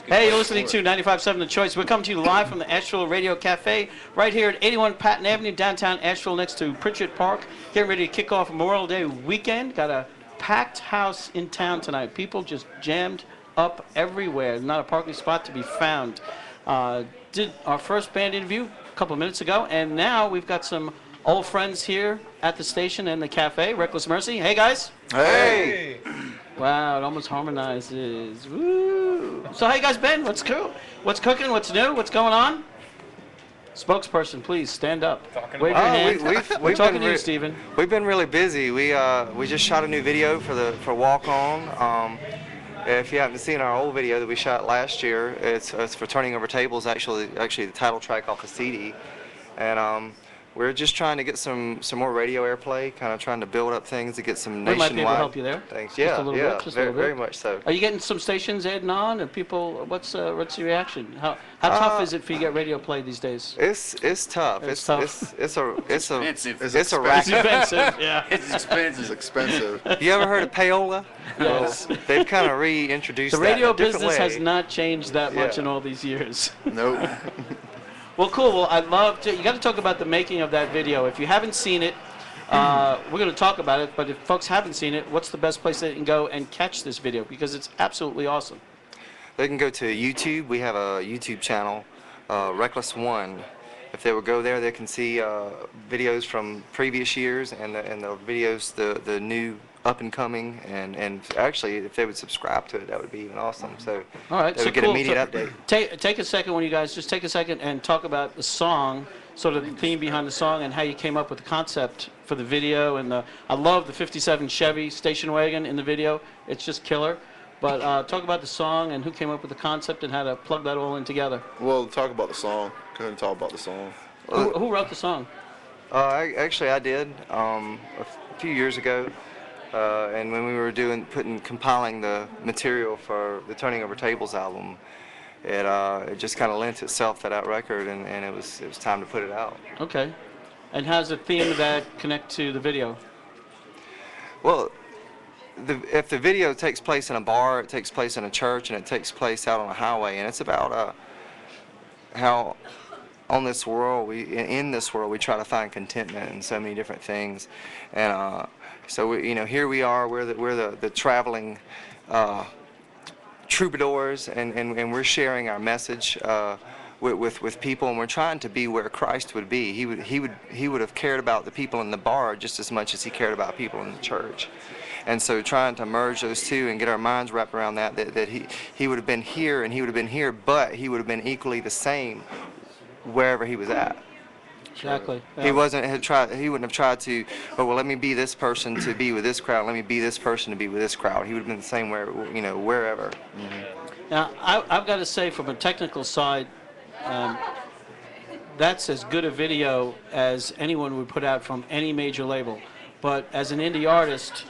Hey, you're listening to 95.7 The Choice. We're coming to you live from the Asheville Radio Cafe right here at 81 Patton Avenue, downtown Asheville, next to Pritchett Park. Getting ready to kick off Memorial Day weekend. Got a packed house in town tonight. People just jammed up everywhere. Not a parking spot to be found. Did our first band interview a couple of minutes ago, and now we've got some old friends here at the station and the cafe. Reckless Mercy. Hey, guys. Hey. Wow, it almost harmonizes. Woo! So how you guys been? What's cool? What's cooking? What's new? What's going on? Spokesperson, please stand up. Wave your hand. We're talking to you, Stephen. We've been really busy. We just shot a new video for Walk On. If you haven't seen our old video that we shot last year, it's for Turning Over Tables. Actually the title track off the CD, and we're just trying to get some more radio airplay, kind of trying to build up things to get some nationwide. We might be able to help you there. Thanks. Just a little bit, just very much so. Are you getting some stations adding on, and people? What's the reaction? How tough is it for you to get radio play these days? It's tough. It's tough. It's expensive. It's a racket. It's expensive. Yeah. It's expensive. It's expensive. You ever heard of payola? Yes. Well, they've kind of reintroduced The radio that in a different business way. has not changed that much Yeah. in all these years. Nope. Well, cool. Well, I'd love to. You got to talk about the making of that video. If you haven't seen it, we're going to talk about it. But if folks haven't seen it, what's the best place they can go and catch this video? Because it's absolutely awesome. They can go to YouTube. We have a YouTube channel, Reckless One. If they would go there, they can see videos from previous years and the videos, the new up and coming, and actually, if they would subscribe to it, that would be even awesome. So All right, they so would get cool. immediate So update. take a second, when you guys just take a second and talk about the song, sort of the theme behind the song, and how you came up with the concept for the video. And I love the '57 Chevy station wagon in the video. It's just killer. But talk about the song and who came up with the concept and how to plug that all in together. Well, talk about the song. Go ahead and talk about the song. Who wrote the song? I did a few years ago. And when we were compiling the material for the Turning Over Tables album, it just kind of lent itself to that record, and it was time to put it out. Okay. And how's the theme of that connect to the video? Well, if the video takes place in a bar, it takes place in a church, and it takes place out on a highway, and it's about how in this world we try to find contentment in so many different things, and so here we are. We're the traveling troubadours, and we're sharing our message with people, and we're trying to be where Christ would be. He would have cared about the people in the bar just as much as he cared about people in the church. And so trying to merge those two and get our minds wrapped around that he would have been here and he would have been here, but he would have been equally the same wherever he was at. Exactly. Yeah. He wouldn't have tried to, well, let me be this person to be with this crowd. Let me be this person to be with this crowd. He would have been the same wherever. Mm-hmm. Now, I've got to say, from a technical side, that's as good a video as anyone would put out from any major label. But as an indie artist,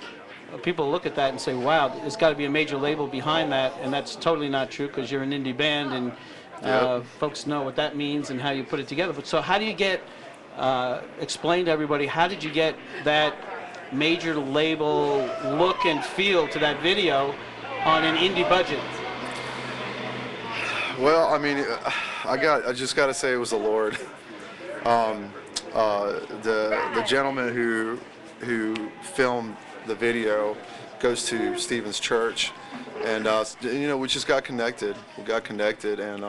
people look at that and say, wow, there's got to be a major label behind that, and that's totally not true because you're an indie band, and folks know what that means and how you put it together. But so how do you get, explain to everybody, how did you get that major label look and feel to that video on an indie budget? Well, I mean, I just got to say it was the Lord. The gentleman who filmed the video goes to Stephen's church, and we just got connected. We got connected, and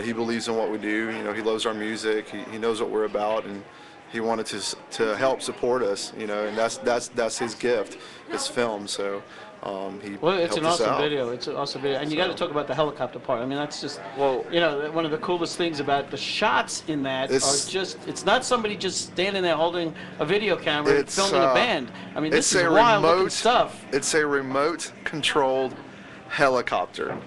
he believes in what we do. He loves our music. He knows what we're about, and he wanted to help support us. And that's his gift. It's film, so he it's an helped us awesome out. video. It's an awesome video, and you got to talk about the helicopter part. I mean, that's just one of the coolest things about the shots in that are just. It's not somebody just standing there holding a video camera and filming a band. I mean, this is wild-looking stuff. It's a remote-controlled helicopter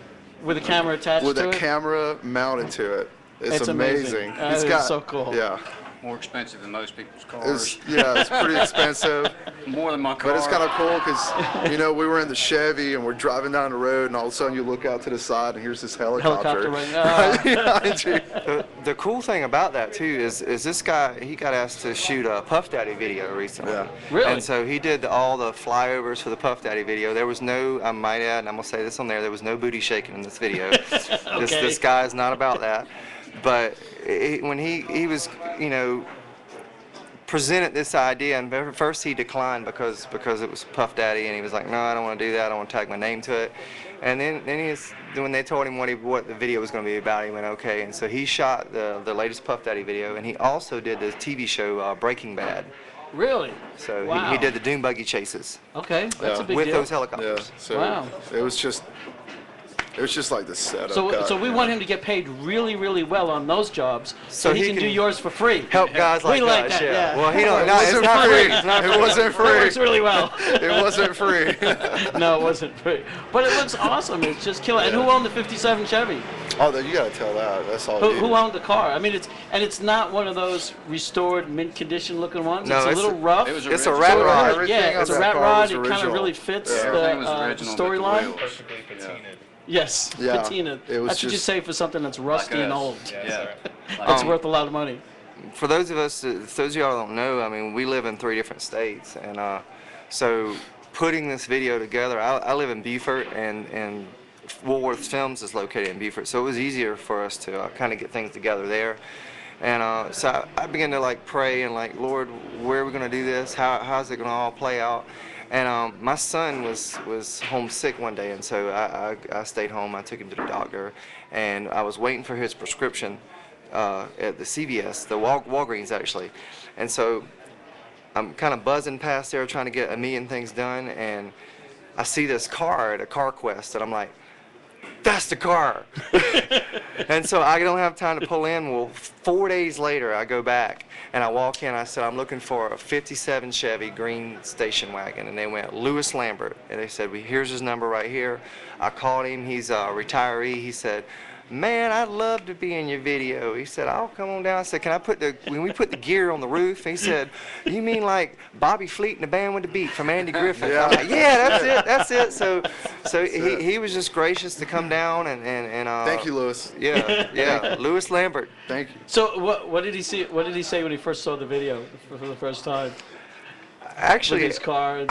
with a camera attached to it. With a camera mounted to it. It's amazing. It's That is so cool. Yeah. more expensive than most people's It's, cars. yeah, it's pretty expensive. More than my car. But it's kind of cool because, you know, we were in the Chevy and we're driving down the road and all of a sudden you look out to the side and here's this helicopter. Helicopter right behind you. The cool thing about that too is this guy, he got asked to shoot a Puff Daddy video recently. Yeah. Really? And so he did all the flyovers for the Puff Daddy video. There was no, I might add, and I'm gonna say this on there was no booty shaking in this video. This guy is not about that. But when he was, you know, presented this idea, and at first he declined because it was Puff Daddy, and he was like, no, I don't want to do that. I don't want to tag my name to it. And then when they told him what the video was going to be about, he went okay. And so he shot the latest Puff Daddy video, and he also did the TV show Breaking Bad. Really? So Wow. he did the dune buggy chases Okay, that's a big with deal. those Yeah, helicopters. so Wow. it was just like the setup. So we want him to get paid really, really well on those jobs, so he can do yours for free. Help guys like We like us, that, yeah. Well, he don't. It No, it's wasn't not free. free. It's not It free. wasn't It works free. really well. It wasn't free. No, it wasn't free. But it looks awesome. It's just killer. And who owned the '57 Chevy? Oh, you gotta tell that. That's all. Who owned the car? I mean, it's not one of those restored mint condition looking ones. No, it's a it's little rough. It was It's a original. rat So rod. everything yeah, on it's a that rat car rod. was It kind of original. really fits Yeah. Everything was the original but the storyline. wheels. Perfectly patinaed. Yes, Yeah, patina. it was That's what you just- say for something that's rusty and us. old. Yeah. It's worth a lot of money. For those of us, those of y'all don't know, I mean, we live in 3 different states, and so putting this video together, I live in Beaufort, and Woolworth Films is located in Beaufort, so it was easier for us to kind of get things together there. And so I began to like pray and like, Lord, where are we going to do this? How's it going to all play out? And my son was homesick one day, and so I stayed home. I took him to the doctor, and I was waiting for his prescription at the CVS, the Walgreens actually. And so I'm kind of buzzing past there trying to get a million things done, and I see this car at a Car Quest, and I'm like, that's the car. And so I don't have time to pull in. Well, 4 days later, I go back and I walk in. I said, I'm looking for a 57 Chevy green station wagon. And they went, Louis Lambert. And they said, well, here's his number right here. I called him. He's a retiree. He said, man, I'd love to be in your video. He said, I'll come on down. I said, when we put the gear on the roof? He said, you mean like Bobby Fleet and the Band with the Beat from Andy Griffith? Yeah. I'm like, yeah, that's it. So he was just gracious to come down and Thank you, Louis. Yeah, Louis Lambert. Thank you. So what did he see? What did he say when he first saw the video for the first time? With Actually, his car.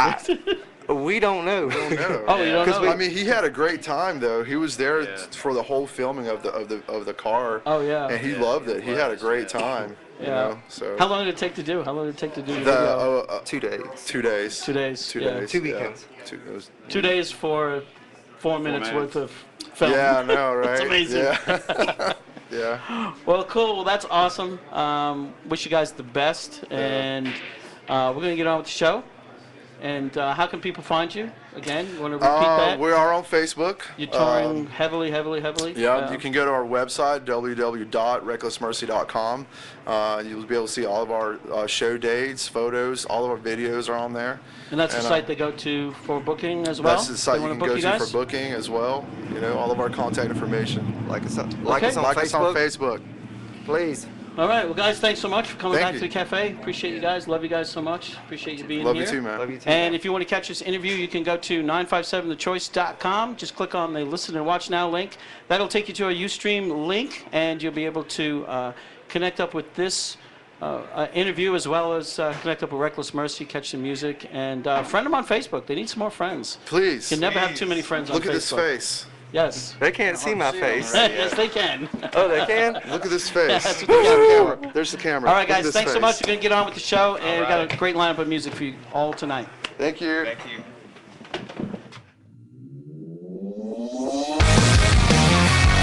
we don't know. No. Oh, you don't know? I mean, he had a great time though. He was there Yeah. for the whole filming of the car. Oh, yeah. And he loved it. He had a great time. You Yeah. know. So. How long did it take to do? How long did it take to do the The video? 2 days. 2 days. 2 days. 2 yeah. days. 2 yeah. weekends. It was, 2 days for 4 minutes minutes. worth of film. yeah, I know, right? It's amazing. Yeah. Yeah. Well, cool. Well, that's awesome. Wish you guys the best, and we're gonna get on with the show. And how can people find you? Again, you want to repeat that? We are on Facebook. You're touring heavily. Yeah, you can go to our website, www.recklessmercy.com. You'll be able to see all of our show dates, photos, all of our videos are on there. And that's the and, site they go to for booking as well? That's the site They you wanna can book go to guys? for booking as well. You know, all of our contact information. Like us on Okay. Facebook. Like us on Facebook. Please. All right. Well, guys, thanks so much for coming Thank back you. to the cafe. Appreciate you guys. Love you guys so much. Appreciate you being Love here. you too, man. Love you too. And if you want to catch this interview, you can go to 957thechoice.com. Just click on the Listen and Watch Now link. That'll take you to a Ustream link, and you'll be able to connect up with this interview as well as connect up with Reckless Mercy, catch some music, and friend them on Facebook. They need some more friends. Please. You can never have too many friends on Look Facebook. at this face. Yes. They can't see my face. Yes, they can. Oh, they can? Look at this face. That's what they got. Camera. There's the camera. All right, Look at guys, this thanks so face. much. We're going to get on with the show, and we've got a great lineup of music for you all tonight. Thank you. Thank you.